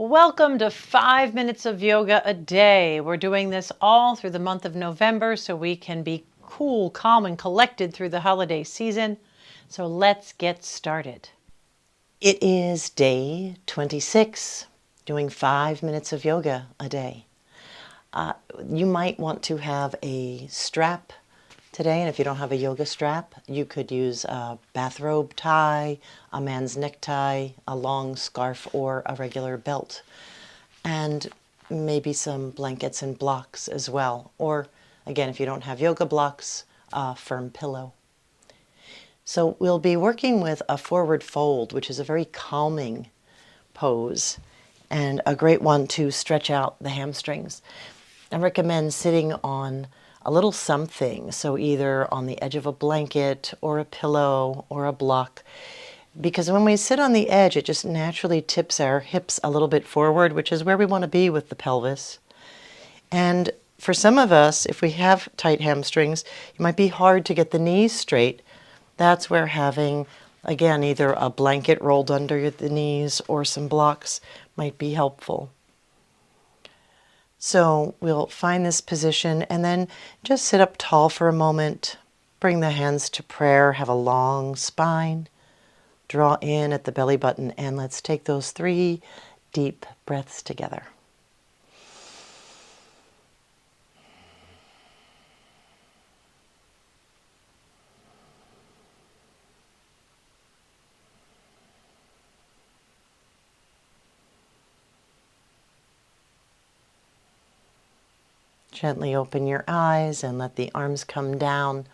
Welcome to 5 minutes of yoga a day. We're doing this all through the month of November so we can be cool, calm, and collected through the holiday season. So let's get started. It is day 26, doing 5 minutes of yoga a day. You might want to have a strap today, and if you don't have a yoga strap, you could use a bathrobe tie, a man's necktie, a long scarf, or a regular belt. And maybe some blankets and blocks as well. Or, again, if you don't have yoga blocks, a firm pillow. So we'll be working with a forward fold, which is a very calming pose and a great one to stretch out the hamstrings. I recommend sitting on a little something, so either on the edge of a blanket or a pillow or a block, because when we sit on the edge, it just naturally tips our hips a little bit forward, which is where we want to be with the pelvis. And for some of us, if we have tight hamstrings, it might be hard to get the knees straight. That's where having, again, either a blanket rolled under the knees or some blocks might be helpful. So we'll find this position and then just sit up tall for a moment. Bring the hands to prayer, have a long spine. Draw in at the belly button, and let's take those 3 deep breaths together. Gently open your eyes and let the arms come down.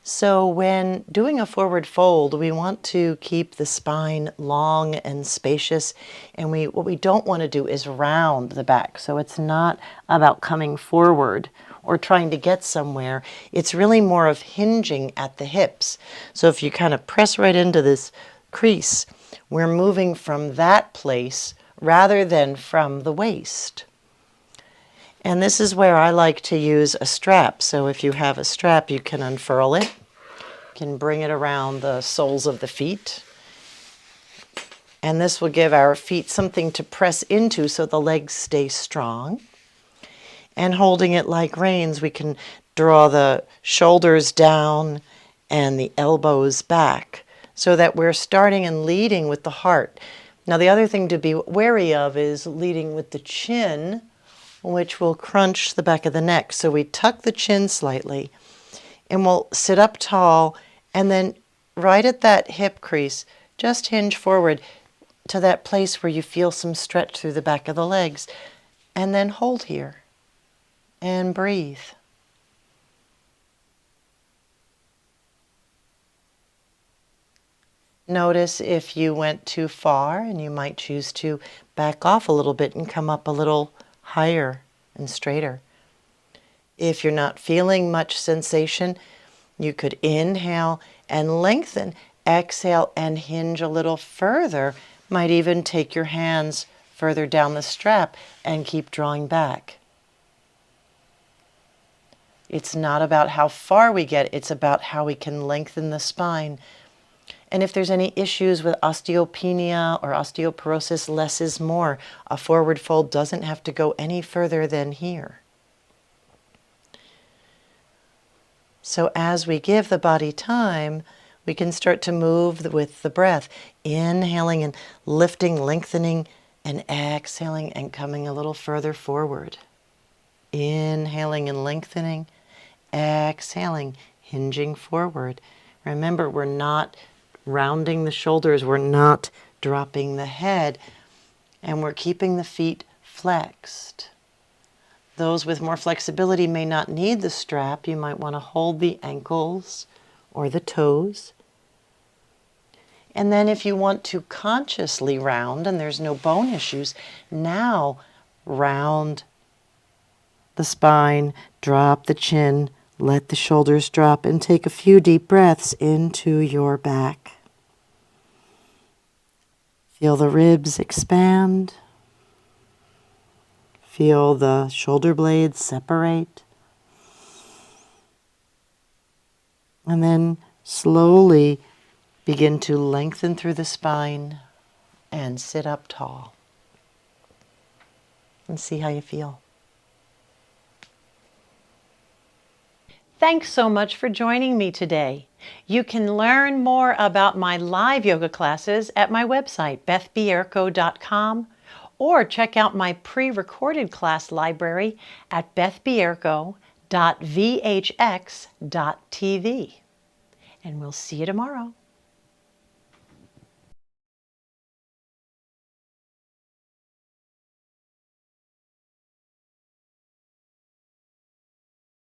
So when doing a forward fold, we want to keep the spine long and spacious, and what we don't want to do is round the back. So it's not about coming forward or trying to get somewhere. It's really more of hinging at the hips. So if you kind of press right into this crease, we're moving from that place rather than from the waist. And this is where I like to use a strap. So if you have a strap, you can unfurl it. You can bring it around the soles of the feet. And this will give our feet something to press into so the legs stay strong. And holding it like reins, we can draw the shoulders down and the elbows back so that we're starting and leading with the heart. Now, the other thing to be wary of is leading with the chin, which will crunch the back of the neck. So we tuck the chin slightly and we'll sit up tall, and then right at that hip crease, just hinge forward to that place where you feel some stretch through the back of the legs, and then hold here and breathe. Notice if you went too far, and you might choose to back off a little bit and come up a little higher and straighter. If you're not feeling much sensation, you could inhale and lengthen, exhale and hinge a little further. Might even take your hands further down the strap and keep drawing back. It's not about how far we get, it's about how we can lengthen the spine. And if there's any issues with osteopenia or osteoporosis, less is more. A forward fold doesn't have to go any further than here. So as we give the body time, we can start to move with the breath, inhaling and lifting, lengthening, and exhaling and coming a little further forward. Inhaling and lengthening, exhaling, hinging forward. Remember, we're not rounding the shoulders, we're not dropping the head, and we're keeping the feet flexed. Those with more flexibility may not need the strap. You might want to hold the ankles or the toes. And then if you want to consciously round and there's no bone issues, now round the spine, drop the chin, let the shoulders drop, and take a few deep breaths into your back. Feel the ribs expand. Feel the shoulder blades separate. And then slowly begin to lengthen through the spine and sit up tall. and see how you feel. Thanks so much for joining me today. You can learn more about my live yoga classes at my website, bethbierko.com, or check out my pre-recorded class library at bethbierko.vhx.tv. And we'll see you tomorrow.